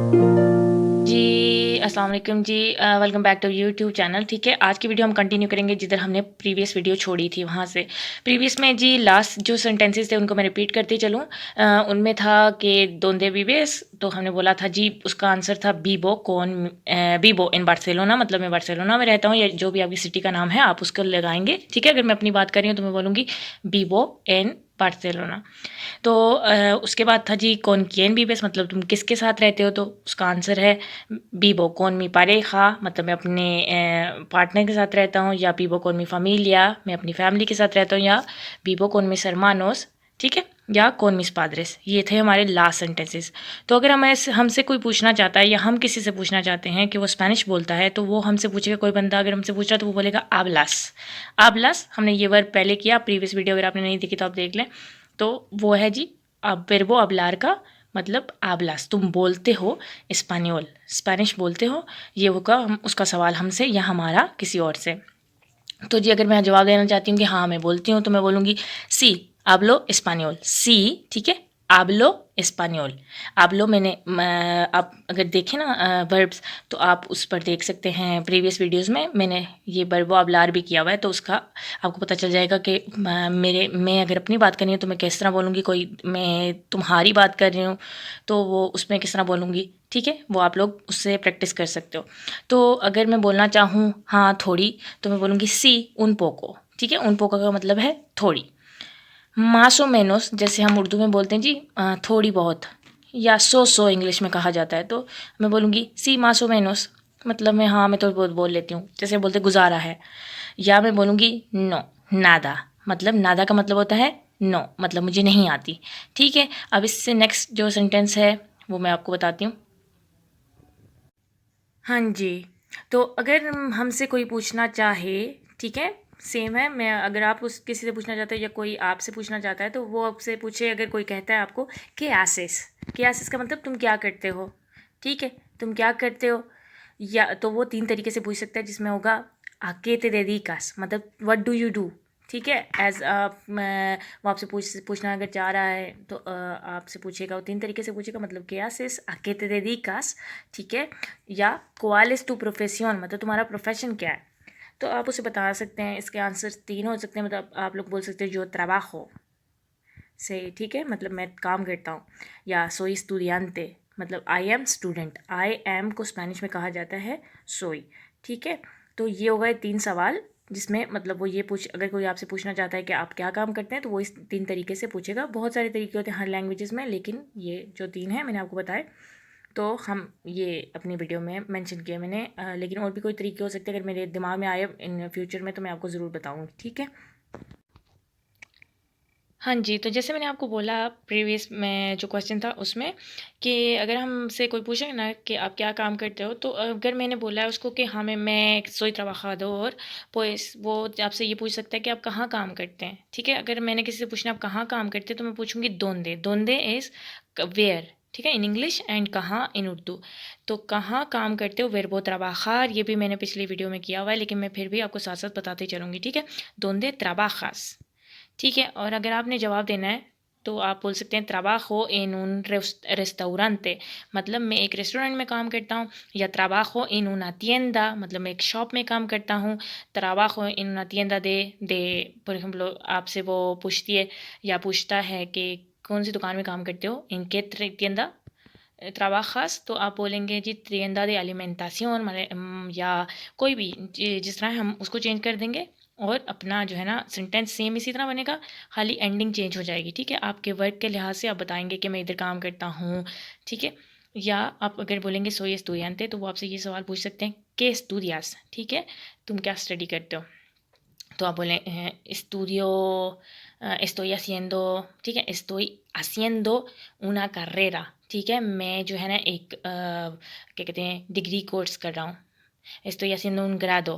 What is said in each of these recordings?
जी, अस्सलाम वालेकुम जी। Welcome back to YouTube channel. ठीक है, आज की वीडियो हम कंटिन्यू करेंगे जिधर हमने प्रीवियस वीडियो छोड़ी थी वहाँ से। प्रीवियस में जी लास्ट जो सेंटेंसेस थे उनको मैं रिपीट करती चलूँ। उनमें था कि दोंदे विवेस, तो हमने बोला था जी उसका आंसर था बीबो कौन, बीबो इन बार्सिलोना, मतलब मैं बार्सिलोना में रहता हूँ, या जो भी आपकी सिटी का नाम है आप उसको लगाएंगे। ठीक है, अगर मैं अपनी बात कर रही हूँ तो मैं बोलूँगी बीबो इन बार्सिलोना। तो उसके बाद था जी कौन किएन बीबेस, मतलब तुम किसके साथ रहते हो, तो उसका आंसर है बीबो कौन मी पारेja, मतलब मैं अपने पार्टनर के साथ रहता हूँ, या बीबो कौन मी familia, मैं अपनी फैमिली के साथ रहता हूँ, या बीबो कौन mis hermanos। ठीक है, या कौन मिस पादरेस। ये थे हमारे लास्ट सेंटेंसेस। तो अगर हमें हमसे कोई पूछना चाहता है या हम किसी से पूछना चाहते हैं कि वो स्पेनिश बोलता है, तो वो हमसे पूछेगा, कोई बंदा अगर हमसे पूछ रहा है तो वो बोलेगा आबलास। आबलास, हमने ये वर्ब पहले किया, प्रीवियस वीडियो अगर आपने नहीं देखी तो आप देख लें। तो वो है जी अब वर्बो अबलार का मतलब आबलास, तुम बोलते हो स्पेनियोल, स्पेनिश बोलते हो। ये होगा हम उसका सवाल हमसे या हमारा किसी और से। तो जी अगर मैं जवाब देना चाहती हूँ कि हाँ मैं बोलती हूँ, तो मैं बोलूँगी सी hablo español, सी। ठीक है, hablo español। hablo मैंने आप अगर देखें ना वर्ब्स, तो आप उस पर देख सकते हैं प्रीवियस वीडियोस में मैंने ये वर्बो hablar भी किया हुआ है, तो उसका आपको पता चल जाएगा कि मैं अगर अपनी बात कर रही हूँ तो मैं किस तरह बोलूँगी, कोई मैं तुम्हारी बात कर रही हूँ तो वो उसमें किस तरह बोलूँगी। ठीक है, वो आप लोग उससे प्रैक्टिस कर सकते हो। तो अगर मैं बोलना चाहूँ हाँ थोड़ी, तो मैं बोलूँगी सी उन पोको। ठीक है, उन पोको का मतलब है थोड़ी। मासो मेनोस जैसे हम उर्दू में बोलते हैं जी थोड़ी बहुत, या सो इंग्लिश में कहा जाता है, तो मैं बोलूँगी सी मासो मेनोस, मतलब मैं हाँ मैं थोड़ी बहुत बोल लेती हूँ, जैसे बोलते गुजारा है। या मैं बोलूँगी नो नादा, मतलब नादा का मतलब होता है नो, मतलब मुझे नहीं आती। ठीक है, अब इससे नेक्स्ट जो सेंटेंस है वो मैं आपको बताती हूँ। हाँ जी, तो अगर हमसे कोई पूछना चाहे, ठीक है, सेम है, मैं अगर आप उस किसी से पूछना चाहते हो या कोई आपसे पूछना चाहता है, तो वो आपसे पूछे, अगर कोई कहता है आपको कि आसिस, कि आसिस का मतलब तुम क्या करते हो। ठीक है, तुम क्या करते हो, या तो वो तीन तरीके से पूछ सकता है, जिसमें होगा आके ते dedicas, मतलब व्हाट डू यू डू। ठीक है, एज वो आपसे पूछना अगर चाह रहा है तो आपसे पूछेगा, वो तीन तरीके से पूछेगा, मतलब क्या सिस आके ते dedicas। ठीक है, या cuál es tu profesión, मतलब तुम्हारा प्रोफेशन क्या है। तो आप उसे बता सकते हैं, इसके आंसर तीन हो सकते हैं, मतलब आप लोग बोल सकते हैं जो trabajo से, ठीक है, मतलब मैं काम करता हूँ, या सोई estudiante, मतलब I am student, I am को स्पेनिश में कहा जाता है सोई। ठीक है, तो ये हो गए तीन सवाल, जिसमें मतलब वो ये पूछ, अगर कोई आपसे पूछना चाहता है कि आप क्या काम करते हैं, तो वो इस तीन तरीके से पूछेगा। बहुत सारे तरीके होते हैं हर लैंग्वेजेस में, लेकिन ये जो तीन हैं मैंने आपको बताए, तो हम ये अपनी वीडियो में मेंशन किया मैंने। लेकिन और भी कोई तरीके हो सकते हैं, अगर मेरे दिमाग में आए इन फ्यूचर में तो मैं आपको ज़रूर बताऊँगी। ठीक है, हाँ जी, तो जैसे मैंने आपको बोला प्रीवियस में जो क्वेश्चन था उसमें, कि अगर हमसे कोई पूछे ना कि आप क्या काम करते हो, तो अगर मैंने बोला है उसको कि हाँ मैं soy trabajador, pues वो आपसे ये पूछ सकता है कि आप कहाँ काम करते हैं। ठीक है, अगर मैंने किसी से पूछना आप कहाँ काम करते हैं, तो मैं पूछूंगी दोंदे। दोंदे इज़ वेयर, ठीक है, इन इंग्लिश, एंड कहाँ इन उर्दू। तो कहाँ काम करते हो, वर्बो trabajar, ये भी मैंने पिछली वीडियो में किया हुआ है, लेकिन मैं फिर भी आपको साथ साथ बताती चलूँगी। ठीक है, दोंदे trabajas। ठीक है, और अगर आपने जवाब देना है तो आप बोल सकते हैं trabajo en un restaurante, मतलब मैं एक रेस्टोरेंट में काम करता हूँ, या trabajo en una tienda, मतलब मैं एक शॉप में काम करता हूँ। trabajo en una tienda de por ejemplo आपसे वो पूछती है या पूछता है कि कौन सी दुकान में काम करते हो, इनके tienda trabajas, तो आप बोलेंगे जी tienda de alimentación, या कोई भी जिस तरह हम उसको चेंज कर देंगे, और अपना जो है ना सेंटेंस सेम इसी तरह बनेगा, खाली एंडिंग चेंज हो जाएगी। ठीक है, आपके वर्क के लिहाज से आप बताएंगे कि मैं इधर काम करता हूँ। ठीक है, या आप अगर बोलेंगे सोई estudiante, तो वो आपसे ये सवाल पूछ सकते हैं que estudias, ठीक है, तुम क्या स्टडी करते हो। तो आप बोलें estudio, estoy haciendo, ठीक है, estoy haciendo una carrera, ठीक है, मैं जो है ना एक क्या कहते हैं डिग्री कोर्स कर रहा हूँ। estoy haciendo un grado,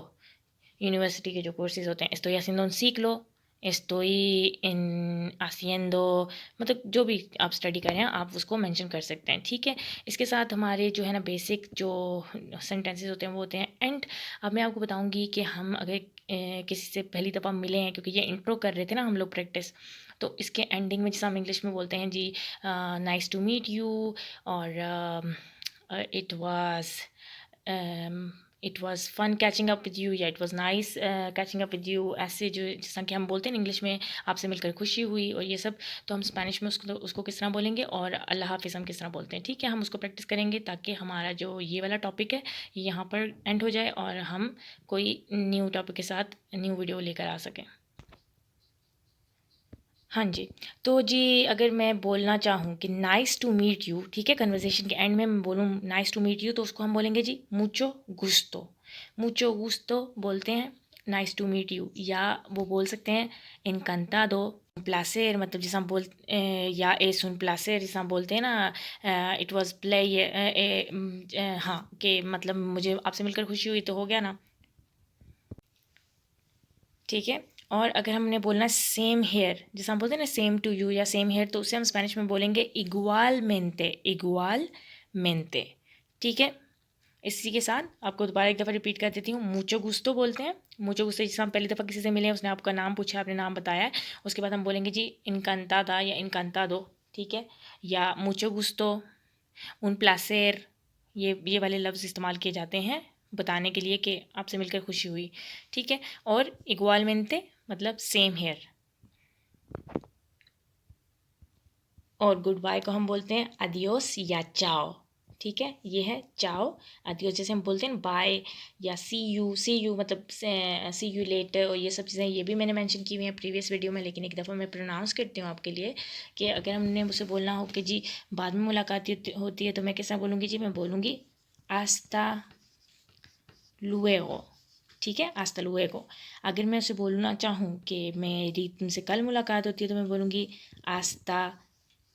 university के जो कोर्सेज होते हैं। estoy haciendo un ciclo, estoy haciendo, मतलब जो भी आप स्टडी कर रहे हैं आप उसको मेंशन कर सकते हैं। ठीक है, इसके साथ हमारे जो है ना बेसिक जो सेंटेंसेस होते हैं वो होते हैं एंड। अब मैं आपको बताऊंगी कि हम अगर किसी से पहली दफ़ा मिले हैं, क्योंकि ये इंट्रो कर रहे थे ना हम लोग प्रैक्टिस, तो इसके एंडिंग में जैसे हम इंग्लिश में बोलते हैं जी नाइस टू मीट यू, और it was fun catching up with you या it was nice catching up with you, ऐसे जो जैसा कि हम बोलते हैं इंग्लिश में आपसे मिलकर खुशी हुई और ये सब, तो हम स्पेनिश में उसको किस तरह बोलेंगे, और अल्लाह हाफ़िज़ हम किस तरह बोलते हैं। ठीक है, हम उसको प्रैक्टिस करेंगे ताकि हमारा जो ये वाला टॉपिक है ये यहाँ पर एंड हो जाए और हम कोई न्यू टॉपिक के साथ न्यू वीडियो लेकर आ सकें। हाँ जी, तो जी अगर मैं बोलना चाहूँ कि नाइस टू मीट यू, ठीक है, कन्वर्सेशन के एंड में मैं बोलूँ नाइस टू मीट यू, तो उसको हम बोलेंगे जी मुचो गुस्तो। मुचो गुस्तो बोलते हैं नाइस टू मीट यू, या वो बोल सकते हैं एनकांतादो, प्लासेर, मतलब जैसे हम या एस उन प्लासेर, जैसे हम बोलते हैं ना इट वाज प्ले, हाँ, कि मतलब मुझे आपसे मिलकर खुशी हुई, तो हो गया ना। ठीक है, और अगर हमने बोलना सेम हेयर, जैसे हम बोलते हैं ना सेम टू यू या सेम हेयर, तो उसे हम स्पेनिश में बोलेंगे इग्वाल मेंटे, इग्वाल मेंटे। ठीक है, इसी के साथ आपको दोबारा एक दफ़ा रिपीट कर देती हूँ, मुचो गुस्तो बोलते हैं। मुचो गुस्तो, जैसे हम पहली दफ़ा किसी से मिले, उसने आपका नाम पूछा, आपने नाम बताया है, उसके बाद हम बोलेंगे जी इनकांता दा या इनकांता दो। ठीक है, या मुचो गुस्तो, उन प्लासेर, ये वाले लफ्ज़ इस्तेमाल किए जाते हैं बताने के लिए कि आपसे मिलकर खुशी हुई। ठीक है, और इग्वालमेंटे मतलब सेम हेयर, और गुड बाय को हम बोलते हैं अदियोस या चाओ। ठीक है, ये है चाओ। अदियोस जैसे हम बोलते हैं बाय या सी यू मतलब सी यू लेटर, और ये सब चीज़ें ये भी मैंने मेंशन की हुई हैं प्रीवियस वीडियो में, लेकिन एक दफ़ा मैं प्रोनाउंस करती हूँ आपके लिए कि अगर हमने मुझसे बोलना हो कि जी बाद में मुलाकात होती है, तो मैं कैसा बोलूँगी जी, मैं बोलूँगी आस्ता लुएगो। ठीक है, आस्ता लुएगो। अगर मैं उसे बोलना चाहूँ कि मेरी तुमसे कल मुलाकात होती है, तो मैं बोलूँगी आस्ता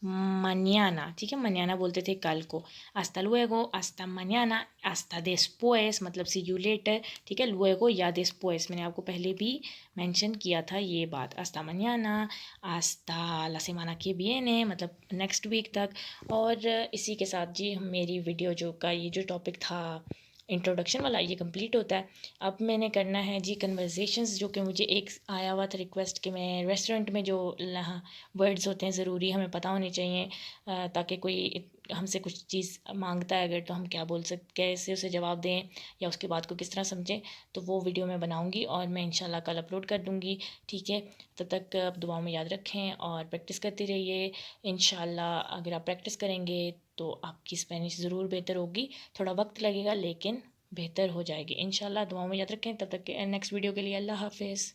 मनियाना। ठीक है, मनियाना बोलते थे कल को, आस्ता लुएगो, आस्ता मनियाना, आस्ता देस्पुएस मतलब सी यू लेटर। ठीक है, लुएगो या देस्पुएस मैंने आपको पहले भी मेंशन किया था ये बात, आस्ता मनियाना, आस्ता ला सेमाना के विएने मतलब नेक्स्ट वीक तक। और इसी के साथ जी मेरी वीडियो जो का ये जो टॉपिक था इंट्रोडक्शन वाला, ये कंप्लीट होता है। अब मैंने करना है जी कन्वर्जेशंस, जो कि मुझे एक आया हुआ था रिक्वेस्ट कि मैं रेस्टोरेंट में जो वर्ड्स होते हैं ज़रूरी हमें पता होने चाहिए, ताकि कोई हमसे कुछ चीज़ मांगता है अगर, तो हम क्या बोल सकते, कैसे उसे जवाब दें या उसकी बात को किस तरह समझें, तो वो वीडियो मैं बनाऊंगी और मैं इंशाल्लाह कल अपलोड कर दूंगी। ठीक है, तब तक आप दुआओं में याद रखें और प्रैक्टिस करते रहिए। इंशाल्लाह अगर आप प्रैक्टिस करेंगे तो आपकी स्पेनिश ज़रूर बेहतर होगी, थोड़ा वक्त लगेगा लेकिन बेहतर हो जाएगी इंशाल्लाह। दुआओं में याद रखें, तब तक के नेक्स्ट वीडियो के लिए अल्लाह हाफिज़।